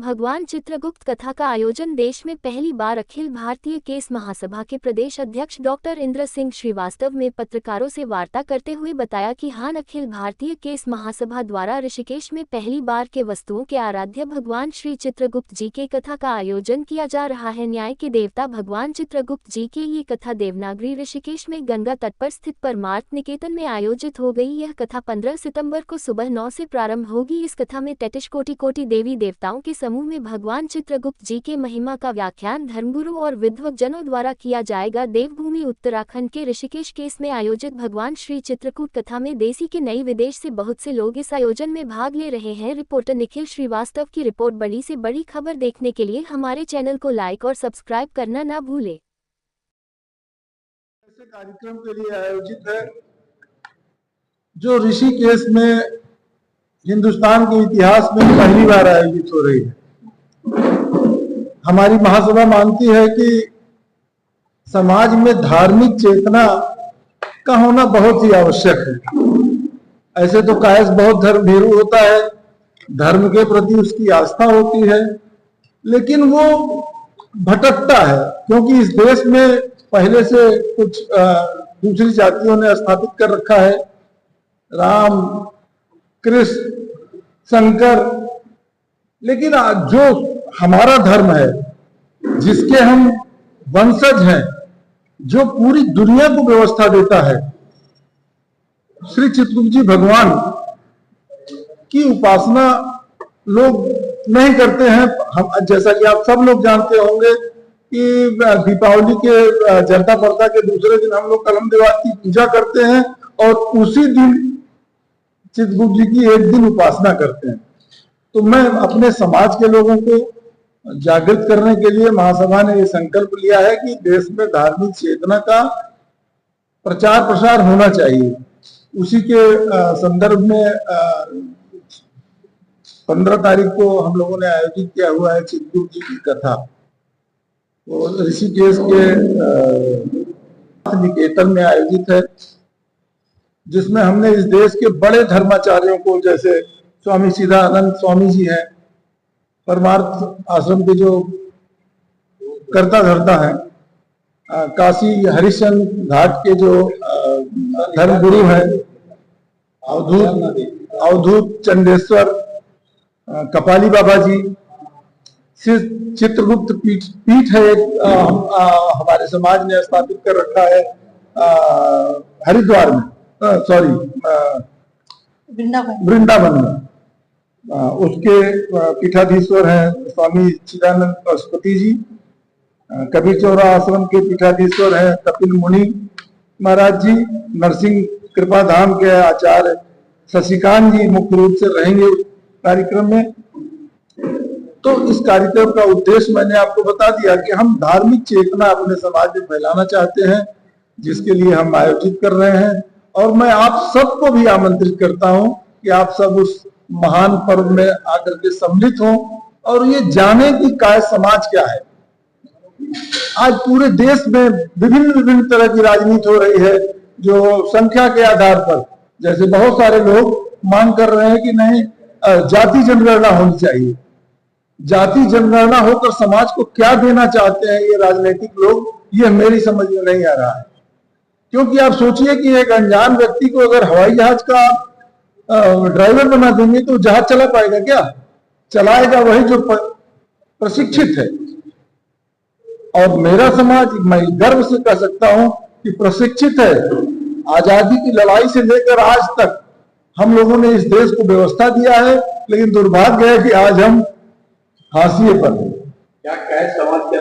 भगवान चित्रगुप्त कथा का आयोजन देश में पहली बार अखिल भारतीय केस महासभा के प्रदेश अध्यक्ष डॉक्टर इंद्र सिंह श्रीवास्तव ने पत्रकारों से वार्ता करते हुए बताया कि हान अखिल भारतीय केस महासभा द्वारा ऋषिकेश में पहली बार के वस्तुओं के आराध्य भगवान श्री चित्रगुप्त जी के कथा का आयोजन किया जा रहा है। न्याय के देवता भगवान चित्रगुप्त जी की ये कथा देवनागरी ऋषिकेश में गंगा तट पर स्थित परमार्थ निकेतन में आयोजित हो गई। यह कथा 15 सितंबर को सुबह 9 से प्रारंभ होगी। इस कथा में 33 कोटि देवी देवताओं के समूह में भगवान चित्रगुप्त जी के महिमा का व्याख्यान धर्मगुरु और विद्वजनों द्वारा किया जाएगा। देवभूमि उत्तराखंड के ऋषिकेश केस में आयोजित भगवान श्री चित्रकूट कथा में देसी के नई विदेश से बहुत से लोग इस आयोजन में भाग ले रहे हैं। रिपोर्टर निखिल श्रीवास्तव की रिपोर्ट। बड़ी से बड़ी खबर देखने के लिए हमारे चैनल को लाइक और सब्सक्राइब करना ना भूले। कार्यक्रम के लिए आयोजित है जो ऋषिकेश में हिंदुस्तान के इतिहास में पहली बार आयोजित हो रही है। हमारी महासभा मानती है कि समाज में धार्मिक चेतना का होना बहुत ही आवश्यक है। ऐसे तो कायस बहुत धर्म भीरू होता है, धर्म के प्रति उसकी आस्था होती है, लेकिन वो भटकता है क्योंकि इस देश में पहले से कुछ दूसरी जातियों ने स्थापित कर रखा है, राम कृष्ण शंकर, लेकिन जो हमारा धर्म है, जिसके हम वंशज हैं, जो पूरी दुनिया को व्यवस्था देता है, श्री चित्रगुप्त जी भगवान की उपासना लोग नहीं करते हैं। हम जैसा कि आप सब लोग जानते होंगे कि दीपावली के जनता पर्दा के दूसरे दिन हम लोग कलम देवा की पूजा करते हैं और उसी दिन चित्रगुप्त जी की एक दिन उपासना करते हैं। तो मैं अपने समाज के लोगों को जागृत करने के लिए महासभा ने ये संकल्प लिया है कि देश में धार्मिक चेतना का प्रचार प्रसार होना चाहिए। उसी के संदर्भ में 15 तारीख को हम लोगों ने आयोजित किया हुआ है चित्रगुप्त जी की कथा। तो ऋषिकेश के निकेतन में आयोजित है, जिसमें हमने इस देश के बड़े धर्माचार्यों को, जैसे स्वामी चिदानंद स्वामी जी हैं, परमार्थ आश्रम के जो कर्ता धर्ता हैं, काशी हरिश्चंद्र घाट के जो धर्मगुरु हैं, अवधूत चंदेश्वर कपाली बाबा जी, चित्रगुप्त पीठ है एक हमारे समाज ने स्थापित कर रखा है हरिद्वार में, वृंदावन में। उसके पीठाधीश्वर हैं स्वामी चिदानंद सरस्वती जी। कबीर चौरा आश्रम के पीठाधीश्वर हैं कपिल मुनि महाराज जी। नरसिंह कृपा धाम के आचार्य शशिकांत जी मुख्य रूप से रहेंगे कार्यक्रम में। तो इस कार्यक्रम का उद्देश्य मैंने आपको बता दिया कि हम धार्मिक चेतना अपने समाज में फैलाना चाहते हैं, जिसके लिए हम आयोजित कर रहे हैं। और मैं आप सबको भी आमंत्रित करता हूं कि आप सब उस महान पर्व में आकर के सम्मिलित हों और ये जाने कि काय समाज क्या है। आज पूरे देश में विभिन्न तरह की राजनीति हो रही है, जो संख्या के आधार पर, जैसे बहुत सारे लोग मांग कर रहे हैं कि नहीं जाति जनगणना होनी चाहिए। जाति जनगणना होकर समाज को क्या देना चाहते हैं ये राजनीतिक लोग, ये मेरी समझ में नहीं आ रहा है। क्योंकि आप सोचिए कि एक अनजान व्यक्ति को अगर हवाई जहाज का ड्राइवर बना देंगे तो जहाज चला पाएगा क्या? चलाएगा वही जो प्रशिक्षित है। और मेरा समाज, मैं गर्व से कह सकता हूं कि प्रशिक्षित है। आजादी की लड़ाई से लेकर आज तक हम लोगों ने इस देश को व्यवस्था दिया है, लेकिन दुर्भाग्य है कि आज हम हाशिए पर हैं। क्या समाज के